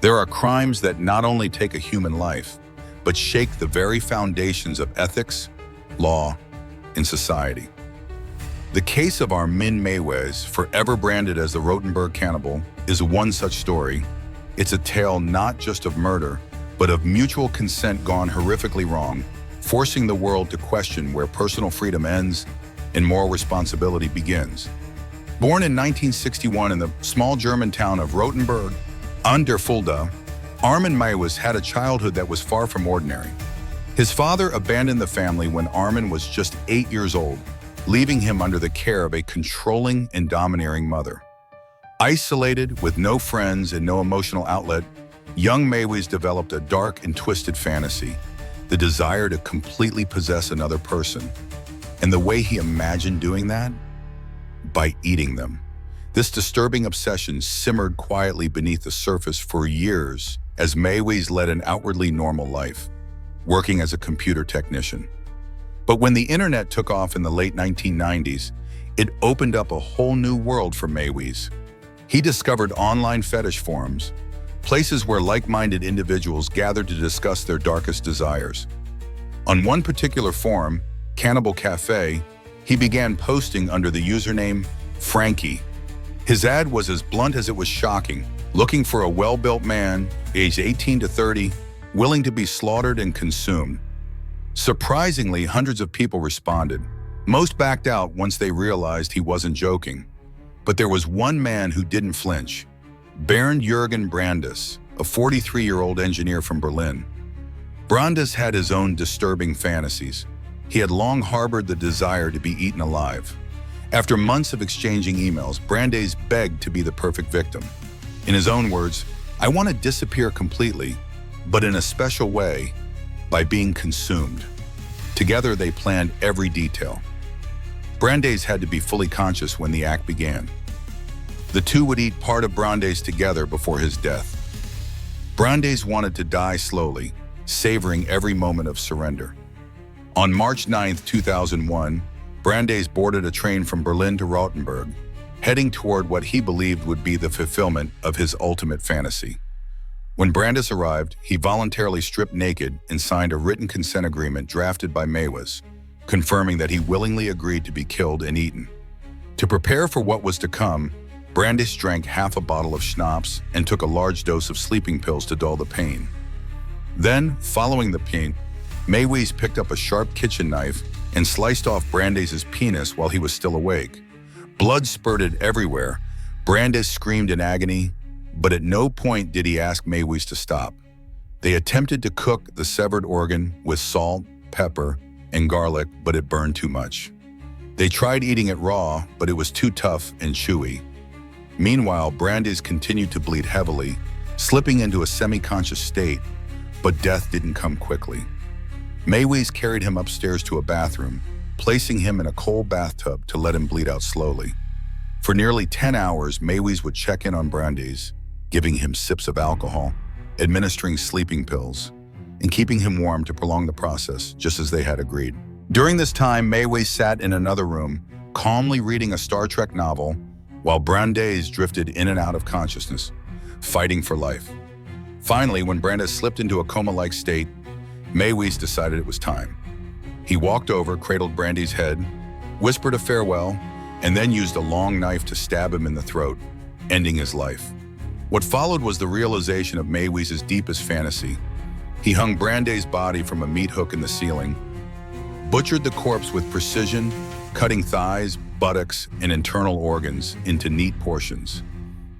There are crimes that not only take a human life, but shake the very foundations of ethics, law, and society. The case of Armin Meiwes, forever branded as the Rotenburg Cannibal, is one such story. It's a tale not just of murder, but of mutual consent gone horrifically wrong, forcing the world to question where personal freedom ends and moral responsibility begins. Born in 1961 in the small German town of Rotenburg an der Fulda, Armin Meiwes had a childhood that was far from ordinary. His father abandoned the family when Armin was just 8 years old, leaving him under the care of a controlling and domineering mother. Isolated, with no friends and no emotional outlet, young Meiwes developed a dark and twisted fantasy, the desire to completely possess another person. And the way he imagined doing that? By eating them. This disturbing obsession simmered quietly beneath the surface for years as Meiwes led an outwardly normal life, working as a computer technician. But when the internet took off in the late 1990s, it opened up a whole new world for Meiwes. He discovered online fetish forums, places where like-minded individuals gathered to discuss their darkest desires. On one particular forum, Cannibal Cafe, he began posting under the username Frankie. His ad was as blunt as it was shocking, looking for a well-built man, aged 18 to 30, willing to be slaughtered and consumed. Surprisingly, hundreds of people responded. Most backed out once they realized he wasn't joking. But there was one man who didn't flinch. Bernd Jürgen Brandes, a 43-year-old engineer from Berlin. Brandes had his own disturbing fantasies. He had long harbored the desire to be eaten alive. After months of exchanging emails, Brandes begged to be the perfect victim. In his own words, "I want to disappear completely, but in a special way, by being consumed." Together, they planned every detail. Brandes had to be fully conscious when the act began. The two would eat part of Brandes together before his death. Brandes wanted to die slowly, savoring every moment of surrender. On March 9, 2001, Brandes boarded a train from Berlin to Rotenburg, heading toward what he believed would be the fulfillment of his ultimate fantasy. When Brandes arrived, he voluntarily stripped naked and signed a written consent agreement drafted by Meiwes, confirming that he willingly agreed to be killed and eaten. To prepare for what was to come, Brandes drank half a bottle of schnapps and took a large dose of sleeping pills to dull the pain. Then, following the pain, Meiwes picked up a sharp kitchen knife and sliced off Brandes' penis while he was still awake. Blood spurted everywhere. Brandes screamed in agony, but at no point did he ask Meiwes to stop. They attempted to cook the severed organ with salt, pepper, and garlic, but it burned too much. They tried eating it raw, but it was too tough and chewy. Meanwhile, Brandes continued to bleed heavily, slipping into a semi-conscious state, but death didn't come quickly. Meiwes carried him upstairs to a bathroom, placing him in a cold bathtub to let him bleed out slowly. For nearly 10 hours, Meiwes would check in on Brandes, giving him sips of alcohol, administering sleeping pills, and keeping him warm to prolong the process, just as they had agreed. During this time, Meiwes sat in another room, calmly reading a Star Trek novel, while Brandes drifted in and out of consciousness, fighting for life. Finally, when Brandes slipped into a coma-like state, Meiwes decided it was time. He walked over, cradled Brandes' head, whispered a farewell, and then used a long knife to stab him in the throat, ending his life. What followed was the realization of Meiwes' deepest fantasy. He hung Brandes' body from a meat hook in the ceiling, butchered the corpse with precision, cutting thighs, buttocks, and internal organs into neat portions.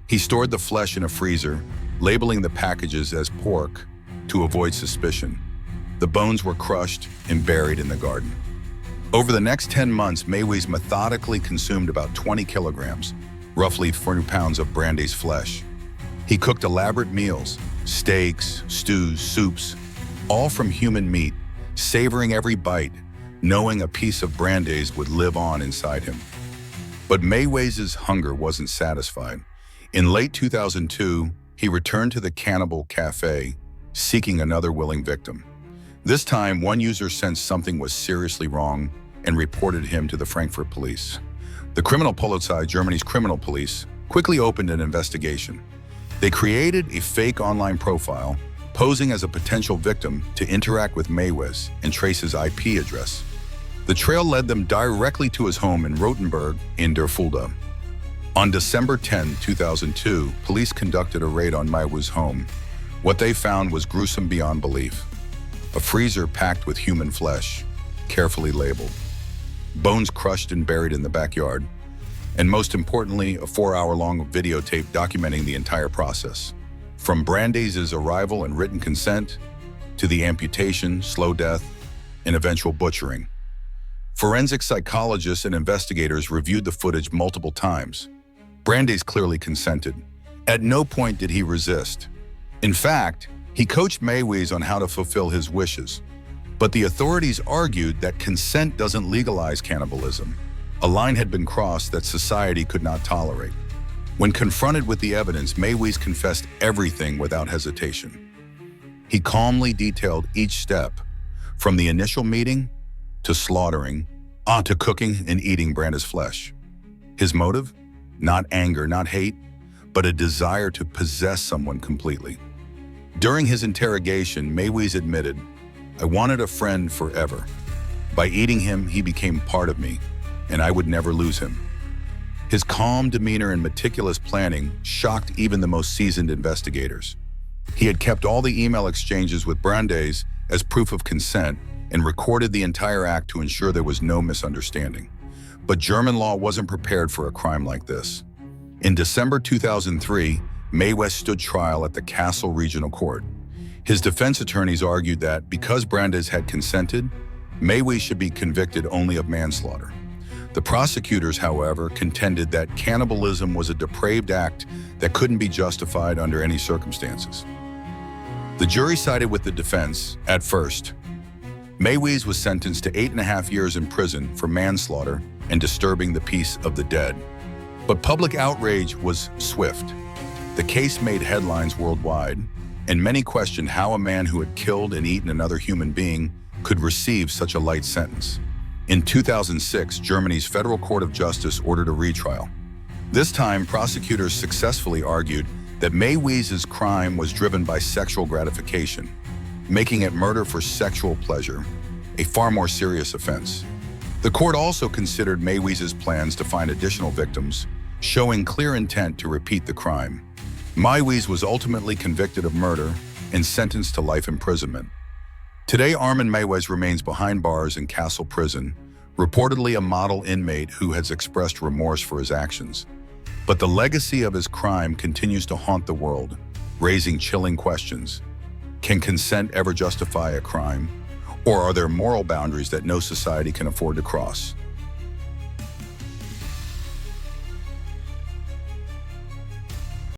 He stored the flesh in a freezer, labeling the packages as pork to avoid suspicion. The bones were crushed and buried in the garden. Over the next 10 months, Meiwes methodically consumed about 20 kilograms, roughly 40 pounds of Brandes' flesh. He cooked elaborate meals, steaks, stews, soups, all from human meat, savoring every bite, knowing a piece of Brandes would live on inside him. But Meiwes' hunger wasn't satisfied. In late 2002, he returned to the Cannibal Cafe, seeking another willing victim. This time, one user sensed something was seriously wrong and reported him to the Frankfurt police. The Kriminalpolizei, Germany's criminal police, quickly opened an investigation. They created a fake online profile, posing as a potential victim to interact with Meiwes and trace his IP address. The trail led them directly to his home in Rotenburg in der Fulda. On December 10, 2002, police conducted a raid on Meiwes' home. What they found was gruesome beyond belief. A freezer packed with human flesh, carefully labeled. Bones crushed and buried in the backyard. And most importantly, a 4-hour-long videotape documenting the entire process. From Brandes' arrival and written consent, to the amputation, slow death, and eventual butchering. Forensic psychologists and investigators reviewed the footage multiple times. Brandes clearly consented. At no point did he resist. In fact, he coached Meiwes on how to fulfill his wishes. But the authorities argued that consent doesn't legalize cannibalism. A line had been crossed that society could not tolerate. When confronted with the evidence, Meiwes confessed everything without hesitation. He calmly detailed each step, from the initial meeting to slaughtering, to cooking and eating Brandes' flesh. His motive? Not anger, not hate, but a desire to possess someone completely. During his interrogation, Meiwes admitted, "I wanted a friend forever. By eating him, he became part of me, and I would never lose him." His calm demeanor and meticulous planning shocked even the most seasoned investigators. He had kept all the email exchanges with Brandes as proof of consent and recorded the entire act to ensure there was no misunderstanding. But German law wasn't prepared for a crime like this. In December 2003, Meiwes stood trial at the Kassel Regional Court. His defense attorneys argued that because Brandes had consented, Meiwes should be convicted only of manslaughter. The prosecutors, however, contended that cannibalism was a depraved act that couldn't be justified under any circumstances. The jury sided with the defense at first. Meiwes was sentenced to 8.5 years in prison for manslaughter and disturbing the peace of the dead. But public outrage was swift. The case made headlines worldwide, and many questioned how a man who had killed and eaten another human being could receive such a light sentence. In 2006, Germany's Federal Court of Justice ordered a retrial. This time, prosecutors successfully argued that Meiwes' crime was driven by sexual gratification, making it murder for sexual pleasure, a far more serious offense. The court also considered Meiwes' plans to find additional victims, showing clear intent to repeat the crime. Meiwes was ultimately convicted of murder and sentenced to life imprisonment. Today, Armin Meiwes remains behind bars in Kassel prison, reportedly a model inmate who has expressed remorse for his actions. But the legacy of his crime continues to haunt the world, raising chilling questions. Can consent ever justify a crime? Or are there moral boundaries that no society can afford to cross?